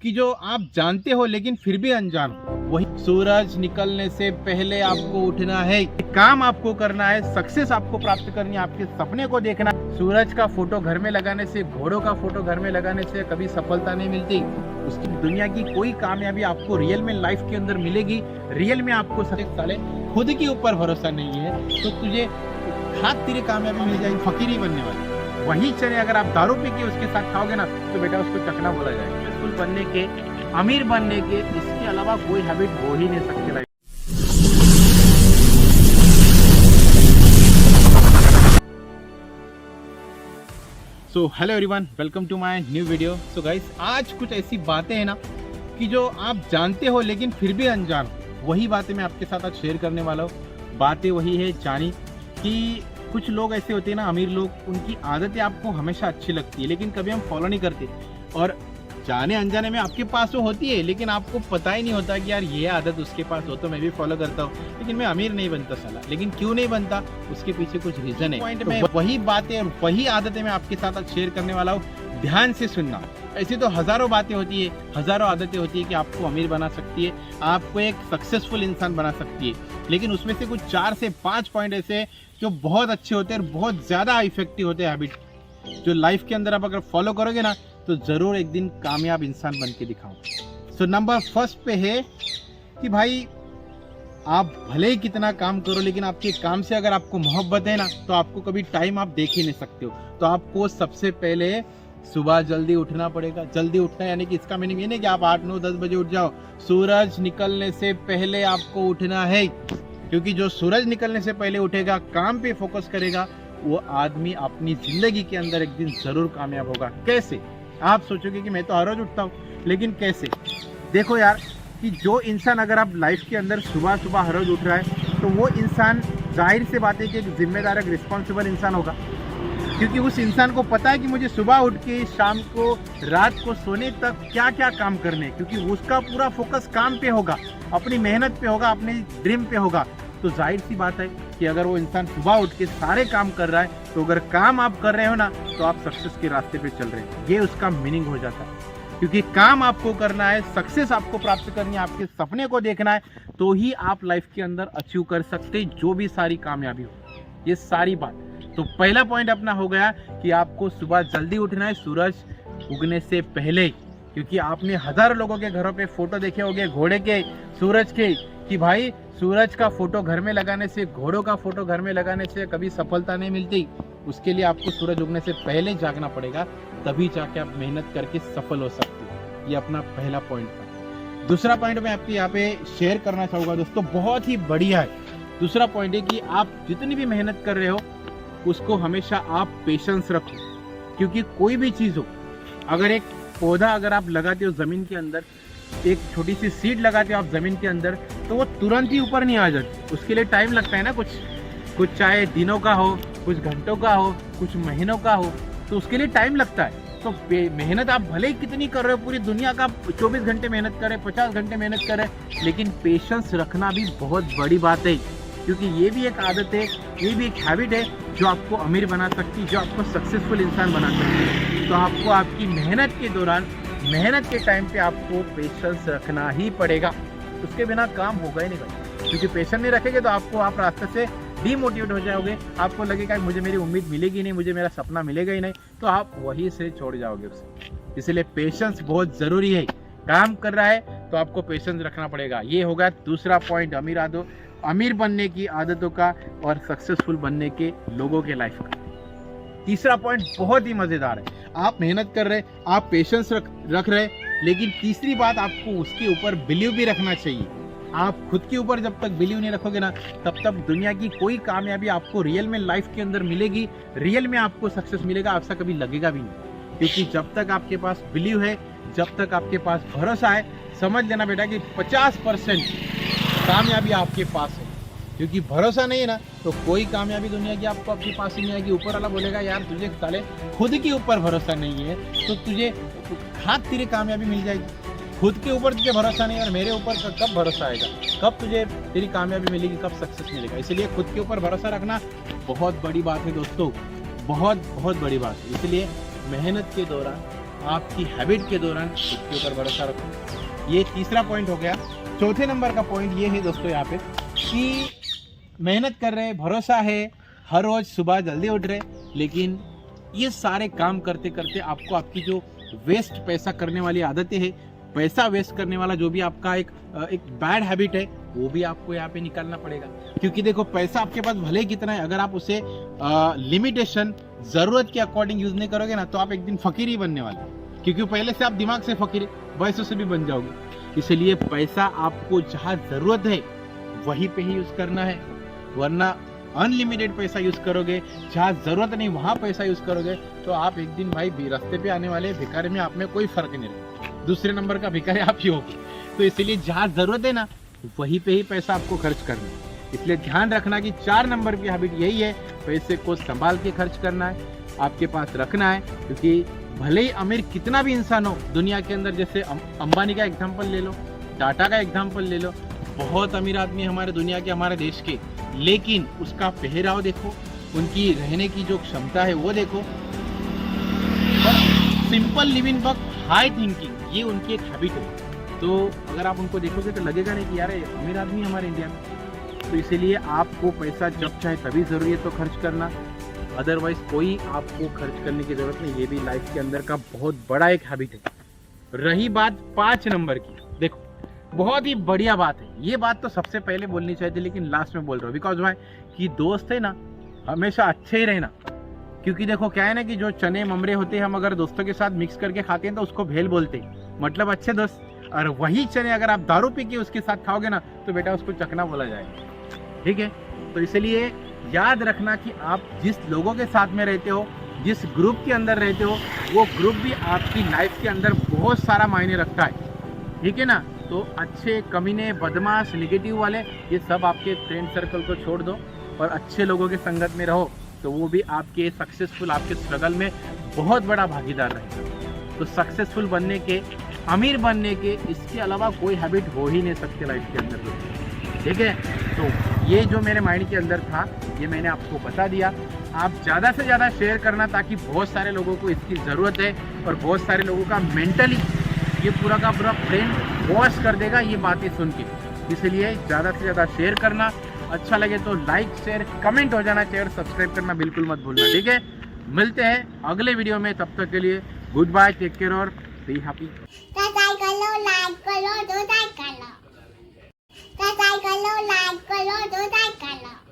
कि जो आप जानते हो लेकिन फिर भी अनजान हो। वही सूरज निकलने से पहले आपको उठना है, काम आपको करना है, सक्सेस आपको प्राप्त करनी है, आपके सपने को देखना है। सूरज का फोटो घर में लगाने से, घोड़ों का फोटो घर में लगाने से कभी सफलता नहीं मिलती। उसकी दुनिया की कोई कामयाबी आपको रियल में लाइफ के अंदर मिलेगी। रियल में आपको साले खुद के ऊपर भरोसा नहीं है तो तुझे हाथ तेरी कामयाबी मिल जाएगी, फकीरी बनने वाली। वही चने अगर आप दारू पी के उसके साथ खाओगे ना तो बेटा उसको चकना बोला जाएगा। सक्सेसफुल बनने के, अमीर बनने के, इसके अलावा कोई हैबिट हो ही नहीं सकती life. So hello everyone, welcome to my new video. So guys, आज कुछ ऐसी बातें हैं ना कि जो आप जानते हो लेकिन फिर भी अनजान हो, वही बातें मैं आपके साथ आज शेयर करने वाला हूँ। बातें वही है जानी कि कुछ लोग ऐसे होते हैं ना, अमीर लोग, उनकी आदतें आपको हमेशा अच्छी लगती है लेकिन कभी हम फॉलो नहीं करते। और जाने अनजाने में आपके पास वो होती है लेकिन आपको पता ही नहीं होता कि यार ये आदत उसके पास हो तो मैं भी फॉलो करता हूँ, लेकिन मैं अमीर नहीं बनता साला। लेकिन क्यों नहीं बनता, उसके पीछे कुछ रीजन है। पॉइंट में वही बातें और वही आदतें मैं आपके साथ आज शेयर करने वाला हूँ। ध्यान से सुनना। ऐसी तो हजारों बातें होती है, हजारों आदतें होती है कि आपको अमीर बना सकती है, आपको एक सक्सेसफुल इंसान बना सकती है। लेकिन उसमें से कुछ 4 से 5 पॉइंट ऐसे जो बहुत अच्छे होते हैं और बहुत ज़्यादा इफेक्टिव होते हैं हैबिट, जो लाइफ के अंदर आप अगर फॉलो करोगे ना तो ज़रूर एक दिन कामयाब इंसान बन के दिखाओगे। सो नंबर फर्स्ट पे है कि भाई आप भले ही कितना काम करो लेकिन आपके काम से अगर आपको मोहब्बत है ना तो आपको कभी टाइम आप देख ही नहीं सकते हो। तो आपको सबसे पहले सुबह जल्दी उठना पड़ेगा। जल्दी उठना यानी कि इसका मीनिंग ये नहीं कि आप 8, 9, 10 बजे उठ जाओ। सूरज निकलने से पहले आपको उठना है, क्योंकि जो सूरज निकलने से पहले उठेगा, काम पे फोकस करेगा, वो आदमी अपनी जिंदगी के अंदर एक दिन जरूर कामयाब होगा। कैसे? आप सोचोगे कि मैं तो हर रोज उठता हूँ, लेकिन कैसे? देखो यार कि जो इंसान अगर आप लाइफ के अंदर सुबह सुबह हर रोज उठ रहा है तो वो इंसान जाहिर से बात है कि एक जिम्मेदार, एक रिस्पॉन्सिबल इंसान होगा, क्योंकि उस इंसान को पता है कि मुझे सुबह उठ के शाम को, रात को सोने तक क्या क्या काम करने हैं, क्योंकि उसका पूरा फोकस काम पे होगा, अपनी मेहनत पे होगा, अपने ड्रीम पे होगा। तो जाहिर सी बात है कि अगर वो इंसान सुबह उठ के सारे काम कर रहा है तो अगर काम आप कर रहे हो ना तो आप सक्सेस के रास्ते पे चल रहे हैं। ये उसका मीनिंग हो जाता है, क्योंकि काम आपको करना है, सक्सेस आपको प्राप्त करनी है, आपके सपने को देखना है, तो ही आप लाइफ के अंदर अचीव कर सकते जो भी सारी कामयाबी हो। ये सारी बात। तो पहला पॉइंट अपना हो गया कि आपको सुबह जल्दी उठना है, सूरज उगने से पहले। क्योंकि आपने हजारों लोगों के घरों पे फोटो देखे होंगे घोड़े के, सूरज के, कि भाई सूरज का फोटो घर में लगाने से, घोड़ों का फोटो घर में लगाने से कभी सफलता नहीं मिलती। उसके लिए आपको सूरज उगने से पहले जागना पड़ेगा, तभी जाके आप मेहनत करके सफल हो सकते हो। ये अपना पहला पॉइंट था। दूसरा पॉइंट मैं आपके यहाँ पे शेयर करना चाहूँगा दोस्तों, बहुत ही बढ़िया है। दूसरा पॉइंट है कि आप जितनी भी मेहनत कर रहे हो उसको हमेशा आप पेशेंस रखो, क्योंकि कोई भी चीज़ हो, अगर एक पौधा अगर आप लगाते हो ज़मीन के अंदर, एक छोटी सी सीड लगाते हो आप ज़मीन के अंदर, तो वो तुरंत ही ऊपर नहीं आ जाती। उसके लिए टाइम लगता है ना, कुछ चाहे दिनों का हो, कुछ घंटों का हो, कुछ महीनों का हो, तो उसके लिए टाइम लगता है। तो मेहनत आप भले ही कितनी कर रहे हो, पूरी दुनिया का 24 घंटे मेहनत करें, 50 घंटे मेहनत करें, लेकिन पेशेंस रखना भी बहुत बड़ी बात है, क्योंकि ये भी एक आदत है, ये भी एक हैबिट है जो आपको अमीर बना सकती है, जो आपको सक्सेसफुल इंसान बना सकती है। तो आपको आपकी मेहनत के दौरान, मेहनत के टाइम पे आपको पेशेंस रखना ही पड़ेगा। उसके बिना काम होगा ही नहीं भाई, क्योंकि पेशेंस नहीं रखेंगे तो आपको, आप रास्ते से डीमोटिवेट हो जाओगे। आपको लगेगा कि मुझे मेरी उम्मीद मिलेगी नहीं, मुझे मेरा सपना मिलेगा ही नहीं, तो आप वहीं से छोड़ जाओगे उसे। इसलिए पेशेंस बहुत ज़रूरी है। काम कर रहा है तो आपको पेशेंस रखना पड़ेगा। ये होगा दूसरा पॉइंट अमीर बनने की आदतों का और सक्सेसफुल बनने के लोगों के लाइफ का। तीसरा पॉइंट बहुत ही मज़ेदार है। आप मेहनत कर रहे, आप पेशेंस रख रहे, लेकिन तीसरी बात, आपको उसके ऊपर बिलीव भी रखना चाहिए। आप खुद के ऊपर जब तक बिलीव नहीं रखोगे ना तब तक दुनिया की कोई कामयाबी आपको रियल में लाइफ के अंदर मिलेगी, रियल में आपको सक्सेस मिलेगा, आपसा कभी लगेगा भी नहीं। क्योंकि जब तक आपके पास बिलीव है, जब तक आपके पास भरोसा है, समझ लेना बेटा कि 50% कामयाबी आपके पास है। क्योंकि भरोसा नहीं है ना तो कोई कामयाबी दुनिया की आपको अपने पास ही नहीं आएगी। ऊपर वाला बोलेगा यार तुझे साले खुद के ऊपर भरोसा नहीं है तो तुझे हाथ तेरी कामयाबी मिल जाएगी। खुद के ऊपर तुझे भरोसा नहीं है और मेरे ऊपर कब भरोसा आएगा, कब तुझे तेरी कामयाबी मिलेगी, कब सक्सेस मिलेगा। इसलिए खुद के ऊपर भरोसा रखना बहुत बड़ी बात है दोस्तों, बहुत बहुत बड़ी बात है। इसलिए मेहनत के दौरान आपकी हैबिट के दौरान उसके ऊपर भरोसा रखो। ये तीसरा पॉइंट हो गया। चौथे नंबर का पॉइंट ये है दोस्तों यहाँ पे कि मेहनत कर रहे, भरोसा है, हर रोज सुबह जल्दी उठ रहे, लेकिन ये सारे काम करते करते आपको आपकी जो वेस्ट पैसा करने वाली आदतें है, पैसा वेस्ट करने वाला जो भी आपका एक बैड हैबिट है, वो भी आपको यहाँ पे निकालना पड़ेगा। क्योंकि देखो पैसा आपके पास भले कितना है, अगर आप उसे लिमिटेशन जरूरत के अकॉर्डिंग यूज नहीं करोगे ना, तो आप एक दिन फकीर ही बनने वाले। क्योंकि पहले से आप दिमाग से फकीर, वैसे से भी बन जाओगे। इसलिए पैसा आपको जहाँ जरूरत है वहीं पे ही यूज करना है, वरना अनलिमिटेड पैसा यूज करोगे, जहाँ जरूरत नहीं वहां पैसा यूज करोगे, तो आप एक दिन भाई रास्ते पे आने वाले भिखारी में आप में कोई फर्क नहीं रहेगा, दूसरे नंबर का भिखारी आप ही होगे। तो इसलिए जहाँ जरूरत है ना वहीं पे ही पैसा आपको खर्च करना है। इसलिए ध्यान रखना कि 4 नंबर की हैबिट यही है, पैसे को संभाल के खर्च करना है, आपके पास रखना है। क्योंकि भले ही अमीर कितना भी इंसान हो दुनिया के अंदर, जैसे अंबानी का एग्जाम्पल ले लो, टाटा का एग्जाम्पल ले लो, बहुत अमीर आदमी हमारे दुनिया के, हमारे देश के, लेकिन उसका पहराव देखो, उनकी रहने की जो क्षमता है वो देखो, simple living work, high thinking, ये उनकी एक हैबिट है। तो अगर आप उनको देखोगे तो लगेगा नहीं कि यार अमीर आदमी हमारे इंडिया में। तो इसीलिए आपको पैसा जब चाहे तभी जरूरी है तो खर्च करना, अदरवाइज कोई आपको खर्च करने की जरूरत नहीं। ये भी लाइफ के अंदर का बहुत बड़ा एक हैबिट है। रही बात 5 नंबर की, देखो बहुत ही बढ़िया बात है, ये बात तो सबसे पहले बोलनी चाहिए थी लेकिन लास्ट में बोल रहा हूँ, बिकॉज भाई कि दोस्त है ना हमेशा अच्छे ही रहना। क्योंकि देखो क्या है ना कि जो चने ममरे होते हैं, हम अगर दोस्तों के साथ मिक्स करके खाते हैं तो उसको भेल बोलते हैं, मतलब अच्छे दोस्त। और वही चने अगर आप दारू पी के उसके साथ खाओगे ना तो बेटा उसको चकना बोला जाएगा, ठीक है। तो इसलिए याद रखना कि आप जिस लोगों के साथ में रहते हो, जिस ग्रुप के अंदर रहते हो, वो ग्रुप भी आपकी लाइफ के अंदर बहुत सारा मायने रखता है, ठीक है ना। तो अच्छे, कमीने, बदमाश, नेगेटिव वाले, ये सब आपके फ्रेंड सर्कल को छोड़ दो और अच्छे लोगों के संगत में रहो, तो वो भी आपके सक्सेसफुल, आपके स्ट्रगल में बहुत बड़ा भागीदार रहेगा। तो सक्सेसफुल बनने के, अमीर बनने के, इसके अलावा कोई हैबिट हो ही नहीं सकती लाइफ के अंदर, ठीक है। तो ये जो मेरे माइंड के अंदर था ये मैंने आपको बता दिया। आप ज़्यादा से ज़्यादा शेयर करना, ताकि बहुत सारे लोगों को इसकी ज़रूरत है और बहुत सारे लोगों का मेंटली ये पूरा का पूरा ब्रेन वॉश कर देगा ये बातें सुन के। इसलिए ज़्यादा से ज़्यादा शेयर करना, अच्छा लगे तो लाइक, शेयर, कमेंट हो जाना चाहिए और सब्सक्राइब करना बिल्कुल मत भूलना, ठीक है। मिलते हैं अगले वीडियो में, तब तक के लिए गुड बाय, टेक केयर और बी हैप्पी। सब्सक्राइब कर लो, लाइक कर लो, दो लाइक कर लो। सब्सक्राइब कर लो, लाइक कर लो, दो लाइक कर लो।